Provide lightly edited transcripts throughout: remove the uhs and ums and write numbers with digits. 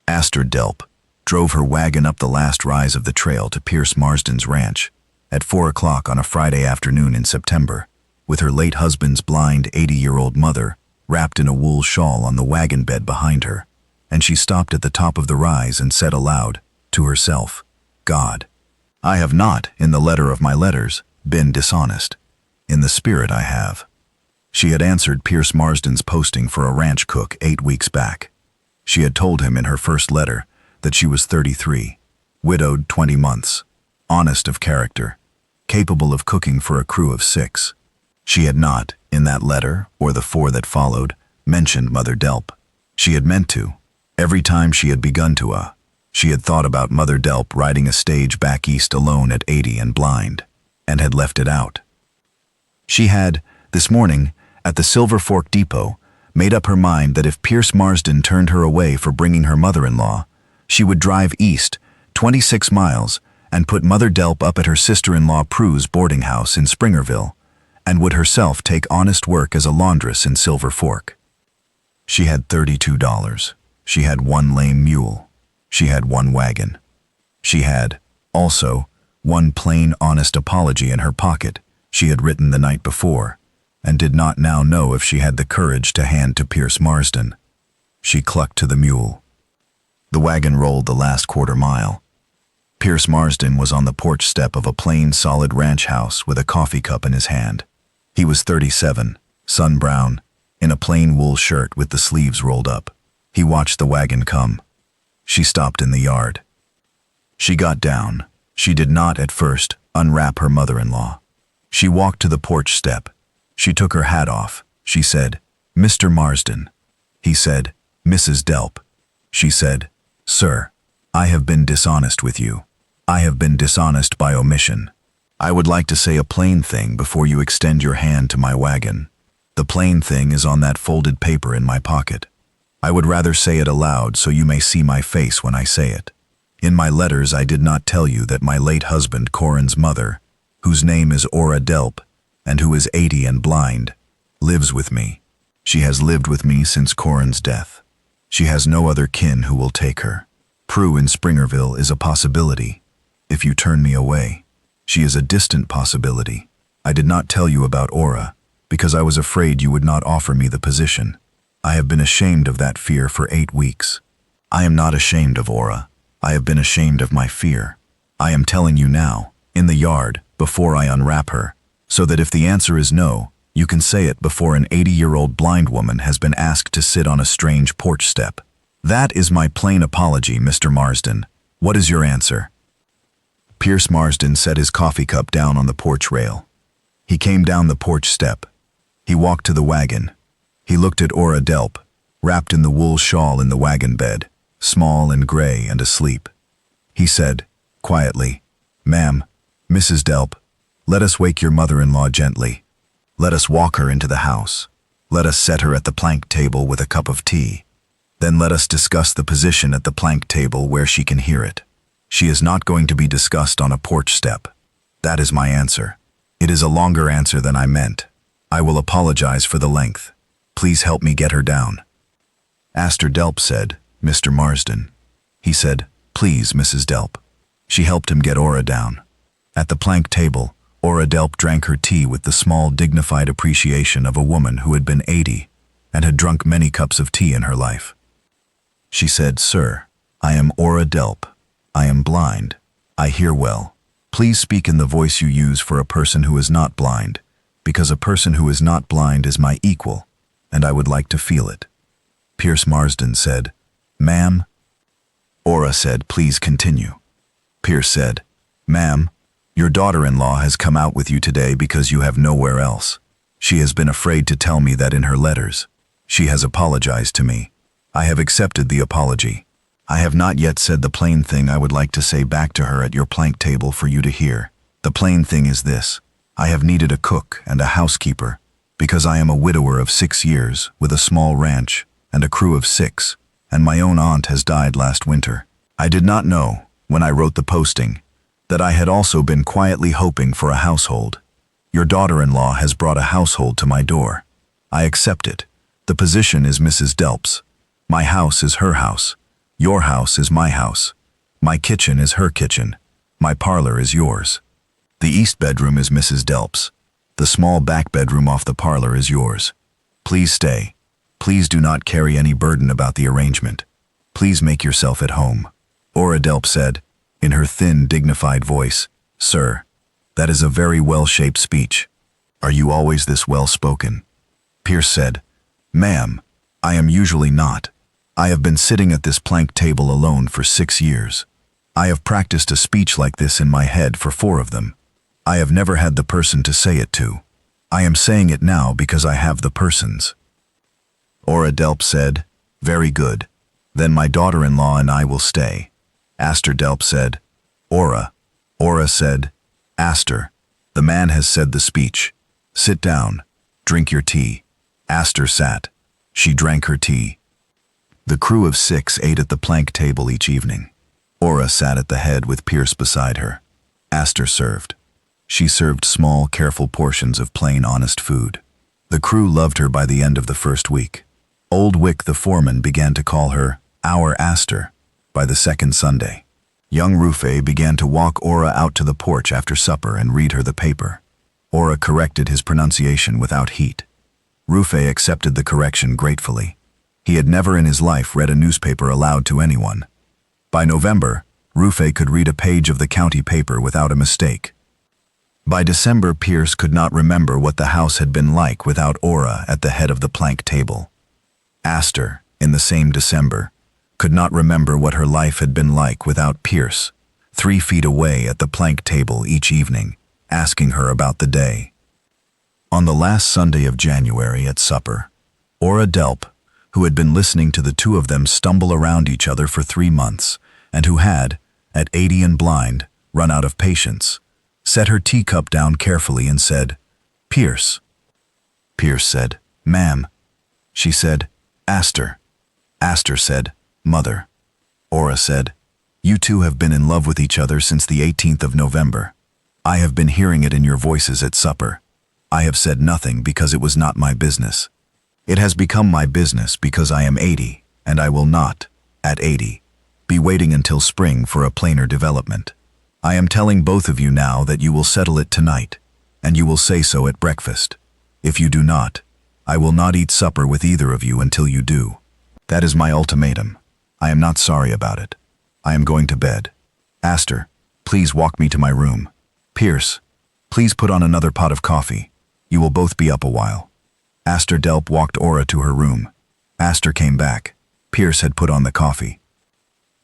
Aster Delp drove her wagon up the last rise of the trail to Pierce Marsden's ranch at 4 o'clock on a Friday afternoon in September, with her late husband's blind 80-year-old mother wrapped in a wool shawl on the wagon bed behind her, and she stopped at the top of the rise and said aloud to herself, "God, I have not, in the letter of my letters, been dishonest. In the spirit I have." She had answered Pierce Marsden's posting for a ranch cook 8 weeks back. She had told him in her first letter that she was 33, widowed 20 months, honest of character, capable of cooking for a crew of 6. She had not, in that letter, or the 4 that followed, mentioned Mother Delp. She had meant to. Every time she had begun to, she had thought about Mother Delp riding a stage back east alone at 80 and blind, and had left it out. She had, this morning, at the Silver Fork Depot, made up her mind that if Pierce Marsden turned her away for bringing her mother-in-law, she would drive east 26 miles and put Mother Delp up at her sister-in-law Prue's boarding house in Springerville, and would herself take honest work as a laundress in Silver Fork. She had $32. She had 1 lame mule. She had 1 wagon. She had, also, 1 plain, honest apology in her pocket she had written the night before, and did not now know if she had the courage to hand to Pierce Marsden. She clucked to the mule. The wagon rolled the last quarter mile. Pierce Marsden was on the porch step of a plain, solid ranch house with a coffee cup in his hand. He was 37, sun-brown, in a plain wool shirt with the sleeves rolled up. He watched the wagon come. She stopped in the yard. She got down. She did not, at first, unwrap her mother-in-law. She walked to the porch step. She took her hat off. She said, "Mr. Marsden." He said, "Mrs. Delp." She said, "Sir, I have been dishonest with you. I have been dishonest by omission. I would like to say a plain thing before you extend your hand to my wagon. The plain thing is on that folded paper in my pocket. I would rather say it aloud so you may see my face when I say it. In my letters I did not tell you that my late husband Corin's mother, whose name is Ora Delp, and who is 80 and blind, lives with me. She has lived with me since Corin's death. She has no other kin who will take her. Prue in Springerville is a possibility, if you turn me away. She is a distant possibility. I did not tell you about Ora, because I was afraid you would not offer me the position. I have been ashamed of that fear for 8 weeks. I am not ashamed of Ora. I have been ashamed of my fear. I am telling you now, in the yard, before I unwrap her, so that if the answer is no, you can say it before an 80-year-old blind woman has been asked to sit on a strange porch step. That is my plain apology, Mr. Marsden. What is your answer?" Pierce Marsden set his coffee cup down on the porch rail. He came down the porch step. He walked to the wagon. He looked at Ora Delp, wrapped in the wool shawl in the wagon bed, small and gray and asleep. He said, quietly, "Ma'am, Mrs. Delp, let us wake your mother-in-law gently. Let us walk her into the house. Let us set her at the plank table with a cup of tea. Then let us discuss the position at the plank table where she can hear it. She is not going to be discussed on a porch step. That is my answer. It is a longer answer than I meant. I will apologize for the length. Please help me get her down." Aster Delp said, "Mr. Marsden." He said, "Please, Mrs. Delp." She helped him get Ora down. At the plank table, Ora Delp drank her tea with the small, dignified appreciation of a woman who had been 80 and had drunk many cups of tea in her life. She said, "Sir, I am Ora Delp. I am blind. I hear well. Please speak in the voice you use for a person who is not blind, because a person who is not blind is my equal, and I would like to feel it." Pierce Marsden said, "Ma'am." Ora said, "Please continue." Pierce said, "Ma'am, your daughter-in-law has come out with you today because you have nowhere else. She has been afraid to tell me that in her letters. She has apologized to me. I have accepted the apology. I have not yet said the plain thing I would like to say back to her at your plank table for you to hear. The plain thing is this. I have needed a cook and a housekeeper because I am a widower of 6 years with a small ranch and a crew of 6, and my own aunt has died last winter. I did not know, when I wrote the posting, that I had also been quietly hoping for a household. Your daughter-in-law has brought a household to my door. I accept it. The position is Mrs. Delp's. My house is her house. Your house is my house. My kitchen is her kitchen. My parlor is yours. The east bedroom is Mrs. Delp's. The small back bedroom off the parlor is yours. Please stay. Please do not carry any burden about the arrangement. Please make yourself at home. Ora Delp said, in her thin, dignified voice, Sir, that is a very well-shaped speech. Are you always this well-spoken? Pierce said, Ma'am, I am usually not. I have been sitting at this plank table alone for 6 years. I have practiced a speech like this in my head for 4 of them. I have never had the person to say it to. I am saying it now because I have the persons. Ora Delp said, Very good. Then my daughter-in-law and I will stay. Aster Delp said, Ora. Ora said, Aster, the man has said the speech. Sit down. Drink your tea. Aster sat. She drank her tea. The crew of 6 ate at the plank table each evening. Ora sat at the head with Pierce beside her. Aster served. She served small, careful portions of plain, honest food. The crew loved her by the end of the first week. Old Wick, the foreman, began to call her our Aster by the second Sunday. Young Rufe began to walk Ora out to the porch after supper and read her the paper. Ora corrected his pronunciation without heat. Rufe accepted the correction gratefully. He had never in his life read a newspaper aloud to anyone. By November, Rufe could read a page of the county paper without a mistake. By December, Pierce could not remember what the house had been like without Ora at the head of the plank table. Aster, in the same December, could not remember what her life had been like without Pierce, 3 feet away at the plank table each evening, asking her about the day. On the last Sunday of January at supper, Ora Delp, who had been listening to the 2 of them stumble around each other for 3 months, and who had, at 80 and blind, run out of patience, set her teacup down carefully and said, Pierce. Pierce said, Ma'am. She said, Aster. Aster said, Mother. Ora said, You 2 have been in love with each other since the 18th of November. I have been hearing it in your voices at supper. I have said nothing because it was not my business. It has become my business because I am 80, and I will not, at 80, be waiting until spring for a plainer development. I am telling both of you now that you will settle it tonight, and you will say so at breakfast. If you do not, I will not eat supper with either of you until you do. That is my ultimatum. I am not sorry about it. I am going to bed. Aster, please walk me to my room. Pierce, please put on another pot of coffee. You will both be up a while. Aster Delp walked Ora to her room. Aster came back. Pierce had put on the coffee.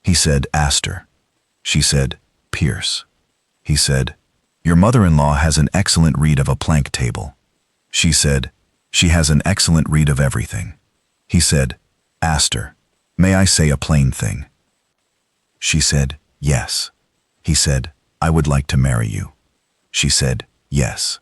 He said, Aster. She said, Pierce. He said, Your mother-in-law has an excellent read of a plank table. She said, She has an excellent read of everything. He said, Aster, may I say a plain thing? She said, Yes. He said, I would like to marry you. She said, Yes.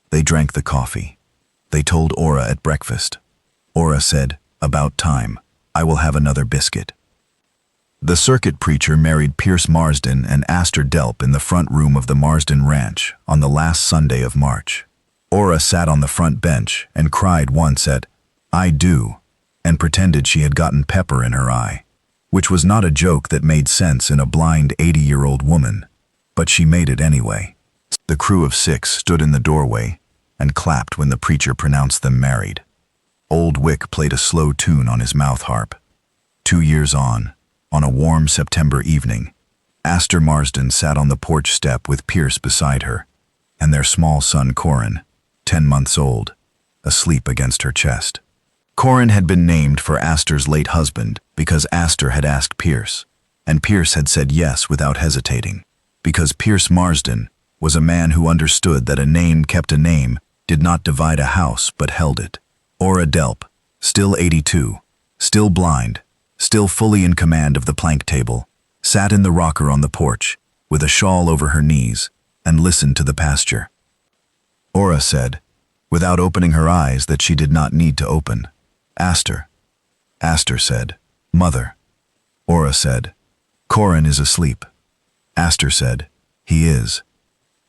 They drank the coffee. They told Ora at breakfast. Ora said, About time. I will have another biscuit. The circuit preacher married Pierce Marsden and Aster Delp in the front room of the Marsden Ranch on the last Sunday of March. Ora sat on the front bench and cried once at, I do, and pretended she had gotten pepper in her eye, which was not a joke that made sense in a blind 80-year-old woman, but she made it anyway. The crew of 6 stood in the doorway and clapped when the preacher pronounced them married. Old Wick played a slow tune on his mouth harp. 2 years on a warm September evening, Aster Marsden sat on the porch step with Pierce beside her, and their small son Corin, 10 months old, asleep against her chest. Corin had been named for Aster's late husband because Aster had asked Pierce, and Pierce had said yes without hesitating, because Pierce Marsden was a man who understood that a name kept a name did not divide a house but held it. Ora Delp, still 82, still blind, still fully in command of the plank table, sat in the rocker on the porch with a shawl over her knees and listened to the pasture. Ora said, without opening her eyes that she did not need to open, Aster. Aster said, Mother. Ora said, Corin is asleep. Aster said, He is.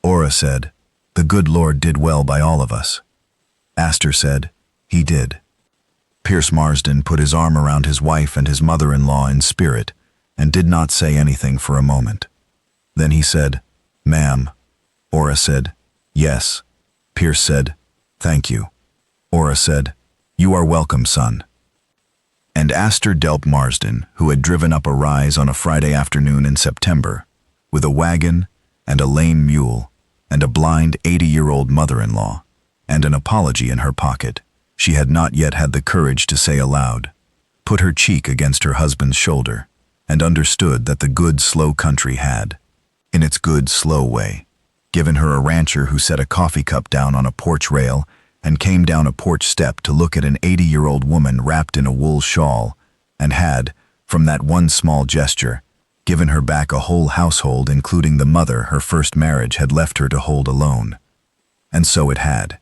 Ora said, The good Lord did well by all of us. Aster said, He did. Pierce Marsden put his arm around his wife and his mother-in-law in spirit and did not say anything for a moment. Then he said, "Ma'am." Ora said, "Yes." Pierce said, "Thank you." Ora said, "You are welcome, son." And Astor Delp Marsden, who had driven up a rise on a Friday afternoon in September, with a wagon and a lame mule and a blind 80-year-old mother-in-law, and an apology in her pocket, she had not yet had the courage to say aloud, put her cheek against her husband's shoulder, and understood that the good, slow country had, in its good, slow way, given her a rancher who set a coffee cup down on a porch rail and came down a porch step to look at an 80-year-old woman wrapped in a wool shawl, and had, from that one small gesture, given her back a whole household, including the mother her first marriage had left her to hold alone. And so it had.